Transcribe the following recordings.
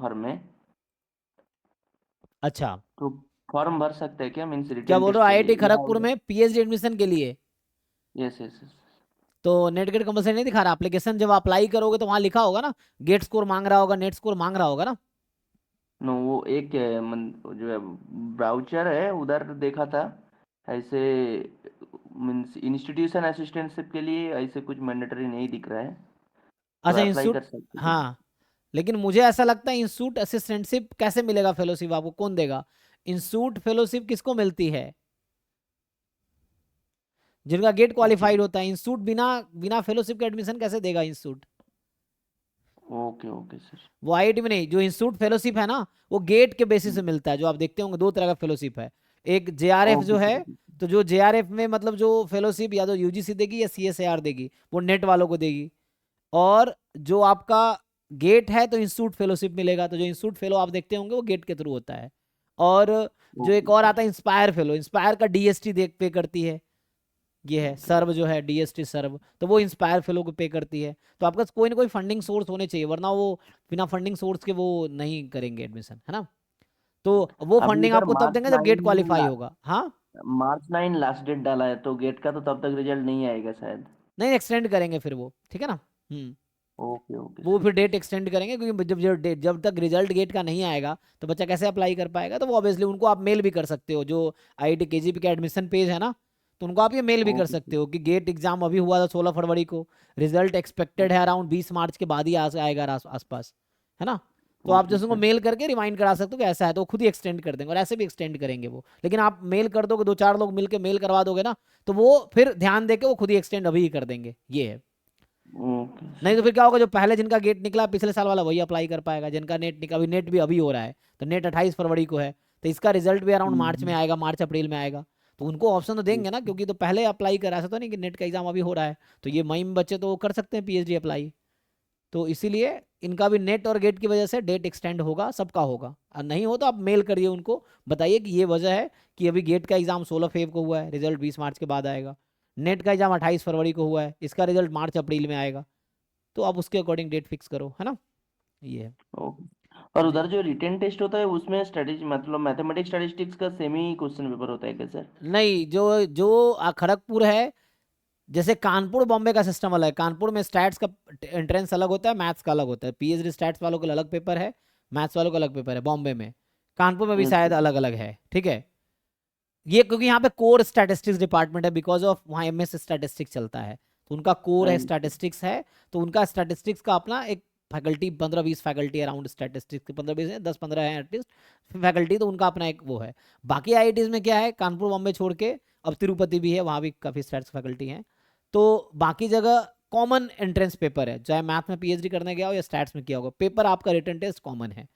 Form में, अच्छा, तो फॉर्म भर सकते हैं क्या, मीन्स क्या रिटन बोल रहे टेस्ट हो, के आईआईटी लिए या खड़गपुर में पीएचडी एडमिशन के लिए? Yes yes yes. तो नेट गेट कंपलसरी नहीं दिखा रहा एप्लीकेशन, जब अप्लाई करोगे तो वहां लिखा होगा ना, गेट स्कोर मांग रहा होगा, नेट स्कोर मांग रहा होगा ना। नो वो एक जो है ब्राउचर है उधर देखा था ऐसे, मीन्स इंस्टीट्यूशन असिस्टेंटशिप के लिए ऐसे कुछ मैंडेटरी नहीं दिख रहा है, तो अच्छा अप्लाई इंस्टीट्यूट, कर सकते हैं। हाँ, लेकिन मुझे ऐसा लगता है इंस्टीट्यूट असिस्टेंटशिप कैसे मिलेगा फेलोशिप, आपको कौन देगा? इंस्टीट्यूट फेलोशिप किसको मिलती है? जिनका गेट ओके क्वालिफाइड होता है। इंस्टीट्यूट बिना बिना फेलोशिप के एडमिशन कैसे देगा इंस्टीट्यूट? Okay okay sir. वो आईआईटी में नहीं, जो इंस्टीट्यूट फेलोशिप है ना, वो गेट के बेसिस से मिलता है। जो आप देखते होंगे दो तरह का फेलोशिप है, एक जेआरएफ जो ओके है, सर। तो जो जेआरएफ में मतलब जो फेलोशिप या तो यूजीसी देगी या सीएसएआर देगी, वो नेट वालों को देगी। और जो आपका गेट है तो इंस्टीट्यूट फेलोशिप मिलेगा, तो जो इंस्टीट्यूट फेलो आप देखते होंगे वो गेट के थ्रू होता है। और जो एक ओके और सर। आता है इंस्पायर फेलो, इंस्पायर का डीएसटी देख पे करती है, ये है ओके सर्व जो है डीएसटी सर्व, तो वो इंस्पायर फेलो को पे करती है। तो आपका कोई ना कोई फंडिंग सोर्स होने चाहिए, वरना वो बिना फंडिंग सोर्स के वो नहीं करेंगे एडमिशन, है ना। तो वो अभी फंडिंग उधर आपको तब मार्च देंगे जब गेट क्वालिफाई नाइन, होगा, हाँ। मार्च 9 लास्ट डेट डाला है, तो गेट का तो तब तक रिजल्ट नहीं आएगा शायद। नहीं एक्सटेंड करेंगे फिर वो, ठीक है ना। ओके ओके वो सर। फिर डेट एक्सटेंड करेंगे, क्योंकि जब तक रिजल्ट गेट का नहीं आएगा तो बच्चा कैसे अप्लाई कर पाएगा। तो वो ऑब्वियसली उनको आप मेल भी कर सकते हो, जो आईआईटी केजीपी का एडमिशन पेज है ना, तो उनको आप ये मेल भी कर ओके सकते सर। हो कि गेट एग्जाम अभी हुआ था 16 फरवरी को, रिजल्ट एक्सपेक्टेड है अराउंड 20 मार्च के बाद ही आएगा आसपास, है ना। तो आप ओके जैसे उनको सर। मेल करके रिमाइंड करा सकते हो कि ऐसा है, तो वो खुद ही एक्सटेंड कर देंगे, और ऐसे भी एक्सटेंड करेंगे वो। लेकिन आप मेल कर दोगे, दो चार लोग मिलकर मेल करवा दोगे ना, तो वो फिर ध्यान देके वो खुद ही एक्सटेंड अभी ही कर देंगे, ये है। ओके नहीं तो सर। फिर क्या होगा, जो पहले जिनका गेट निकला पिछले साल वाला वही अप्लाई कर पाएगा, जिनका नेट निकला, अभी नेट भी अभी हो रहा है, तो नेट 28 फरवरी को है, तो इसका रिजल्ट भी अराउंड मार्च में हम्म, आएगा, मार्च अप्रैल में आएगा। तो उनको ऑप्शन तो देंगे ना, ओके क्योंकि तो पहले अप्लाई करा, ऐसा तो नहीं कि नेट का एग्जाम अभी हो रहा है तो ये मई में बच्चे तो कर सकते हैं पीएचडी अप्लाई। तो इसीलिए इनका भी नेट और गेट की वजह से डेट एक्सटेंड होगा, सबका होगा। और नहीं हो तो आप मेल करिए उनको, बताइए कि ये वजह है कि अभी गेट का एग्जाम 16 फेब को हुआ है, रिजल्ट 20 मार्च के बाद आएगा। नेट का एग्जाम 28 फरवरी को हुआ है, इसका रिजल्ट मार्च अप्रैल में आएगा। तो आप उसके अकॉर्डिंग डेट फिक्स करो, है ना, ये है। ओके। और जी। उधर जो रिटेन टेस्ट होता है उसमें स्टडीज मतलब मैथमेटिक्स स्टैटिस्टिक्स का सेम ही क्वेश्चन पेपर होता है क्या सर? नहीं, जो जो खड़गपुर है, जैसे कानपुर बॉम्बे का सिस्टम अलग है, कानपुर में स्टैट्स का एंट्रेंस अलग होता है, मैथ्स का अलग होता है, पीएचडी स्टैट्स वालों का अलग पेपर है, मैथ्स वालों का अलग पेपर है बॉम्बे में। कानपुर में भी यस शायद सर। अलग अलग है, ठीक है। ये क्योंकि यहाँ पे कोर स्टैटिस्टिक्स डिपार्टमेंट है, बिकॉज ऑफ वहाँ एमएस स्टैटिस्टिक्स चलता है, तो उनका कोर है स्टैटिस्टिक्स है। तो उनका स्टैटिस्टिक्स का अपना एक फैकल्टी, 15-20 फैकल्टी अराउंड स्टैटिस्टिक्स के, 15-20 है, 10-15 है एटलीस्ट फैकल्टी, तो उनका अपना एक वो है। बाकी आईआईटीज में क्या है, कानपुर बॉम्बे छोड़ के अब तिरुपति भी है, वहाँ भी काफ़ी स्टैट्स फैकल्टी हैं। तो बाकी जगह कॉमन एंट्रेंस पेपर है, चाहे मैथ में पीएचडी करने गया हो या स्टैट्स में किया होगा, पेपर आपका रिटन टेस्ट कॉमन है।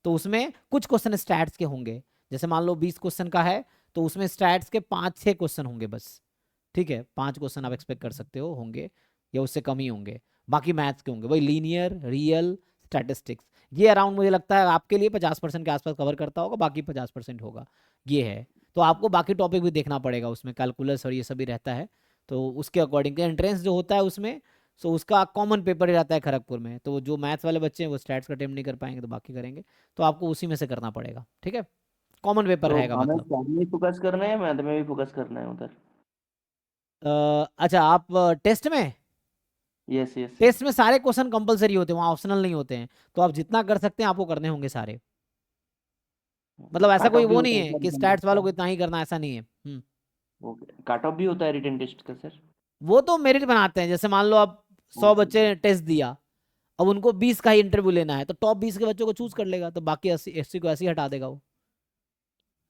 तो उसमें कुछ क्वेश्चन स्टैट्स के होंगे, जैसे मान लो 20 क्वेश्चन का है, तो उसमें स्टैट्स के 5-6 क्वेश्चन होंगे बस, ठीक है, 5 क्वेश्चन आप एक्सपेक्ट कर सकते हो होंगे, या उससे कम ही होंगे। बाकी मैथ्स के होंगे वही लीनियर, रियल, स्टैटिस्टिक्स। ये अराउंड मुझे लगता है आपके लिए 50% के आसपास कवर करता होगा, बाकी 50% होगा, ये है। तो आपको बाकी टॉपिक भी देखना पड़ेगा, उसमें कैलकुलस और ये सभी रहता है। तो उसके अकॉर्डिंग एंट्रेंस जो होता है उसमें, सो उसका कॉमन पेपर ही रहता है खड़गपुर में। तो जो मैथ्स वाले बच्चे हैं वो स्टैट्स का अटेम्प्ट नहीं कर पाएंगे, तो बाकी करेंगे। तो आपको उसी में से करना पड़ेगा, ठीक है, कॉमन पेपर तो रहेगा हमें मतलब। स्टडी में फोकस करना है, मैथ में भी फोकस करना है उधर? अच्छा, आप टेस्ट में, यस यस सर। टेस्ट में सारे क्वेश्चन कंपलसरी होते हैं, वहाँ ऑप्शनल नहीं होते हैं। तो आप जितना कर सकते हैं आपको करने होंगे सारे, मतलब ऐसा कट ऑफ कोई भी वो होता नहीं है है सर कि रिटन टेस्ट स्टैट्स वालों का? को इतना ही करना, ऐसा नहीं है। ओके, कट ऑफ भी होता है रिटन टेस्ट का सर? वो तो मेरिट बनाते हैं, जैसे मान लो आप 100 बच्चे ने टेस्ट दिया, अब उनको 20 का ही इंटरव्यू लेना है, तो टॉप 20 के बच्चों को चूज कर लेगा, तो बाकी 80 को ऐसे ही हटा देगा वो,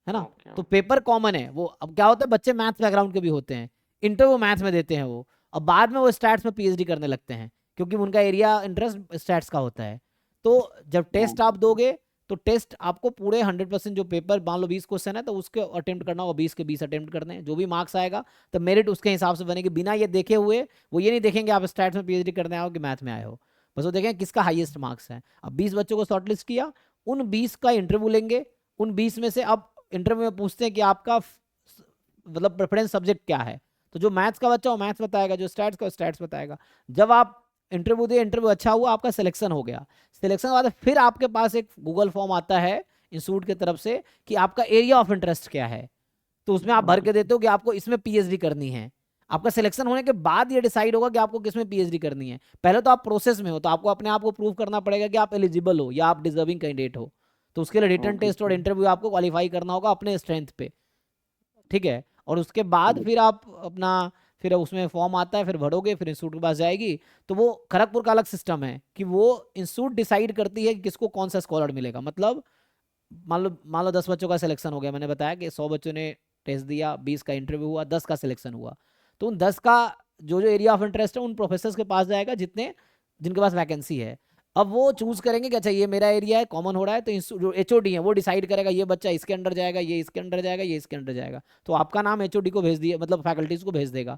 है ना। ओके तो ओके। पेपर कॉमन है वो। अब क्या होता है, बच्चे मैथ्स बैकग्राउंड के भी होते हैं, इंटरव्यू मैथ्स में देते हैं वो, अब बाद में वो स्टैट्स में पीएचडी करने लगते हैं, क्योंकि उनका एरिया इंटरेस्ट स्टैट्स का होता है। तो जब टेस्ट आप ओके दोगे, तो टेस्ट आपको पूरे 100%, जो पेपर मान लो 20 क्वेश्चन है तो उसके अटेम्प्ट करना होगा, 20 के 20 अटेम्प्ट करने हैं, जो भी मार्क्स आएगा तो मेरिट उसके हिसाब से बनेगी, बिना ये देखे हुए। वो ये नहीं देखेंगे आप स्टैट्स में पीएचडी करने आओ कि मैथ में आए हो, बस वो देखेंगे किसका हाईएस्ट मार्क्स है। अब 20 बच्चों को शॉर्टलिस्ट किया, उन 20 का इंटरव्यू लेंगे, उन 20 में से अब इंटरव्यू में पूछते हैं कि आपका मतलब प्रेफरेंस सब्जेक्ट क्या है। तो जो मैथ्स का बच्चा वो मैथ्स बताएगा, जो स्टैट्स का स्टैट्स बताएगा। जब आप इंटरव्यू दिए, इंटरव्यू अच्छा हुआ, आपका सिलेक्शन हो गया। सिलेक्शन के बाद फिर आपके पास एक गूगल फॉर्म आता है इंस्टीट्यूट की तरफ से कि आपका एरिया ऑफ इंटरेस्ट क्या है। तो उसमें आप भर ओके के देते हो कि आपको इसमें पीएचडी करनी है। आपका सिलेक्शन होने के बाद ये डिसाइड होगा कि आपको किसमें पीएचडी करनी है। पहले तो आप प्रोसेस में हो, तो आपको अपने आप को प्रूव करना पड़ेगा कि आप एलिजिबल हो या आप डिजर्विंग कैंडिडेट हो। तो उसके लिए रिटर्न ओके टेस्ट और सर। इंटरव्यू आपको क्वालिफाई करना होगा अपने स्ट्रेंथ पे। ठीक है। और उसके बाद फिर आप अपना, फिर उसमें फॉर्म आता है, फिर भरोगे, फिर इंस्टीट्यूट के पास जाएगी। तो वो खड़गपुर का अलग सिस्टम है कि वो इंस्टीट्यूट डिसाइड करती है कि किसको कौन सा स्कॉलर मिलेगा। मतलब मान लो 10 बच्चों का सिलेक्शन हो गया, मैंने बताया कि 100 बच्चों ने टेस्ट दिया, 20 का इंटरव्यू हुआ, 10 का सिलेक्शन हुआ। तो उन 10 का जो जो एरिया ऑफ इंटरेस्ट है उन प्रोफेसर्स के पास जाएगा जितने जिनके पास वैकेंसी है। अब वो चूज करेंगे कि अच्छा ये मेरा एरिया है, कॉमन हो रहा है, तो जो एचओडी है वो डिसाइड करेगा ये बच्चा इसके अंडर जाएगा, ये इसके अंडर जाएगा, ये इसके अंडर जाएगा। तो आपका नाम एचओडी को भेज दिए, मतलब फैकल्टीज को भेज देगा।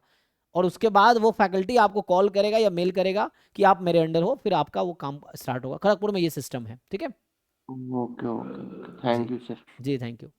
और उसके बाद वो फैकल्टी आपको कॉल करेगा या मेल करेगा कि आप मेरे अंडर हो, फिर आपका वो काम स्टार्ट होगा। खड़गपुर में ये सिस्टम है। ठीक है। ओके ओके, जी। Thank you sir. जी थैंक यू।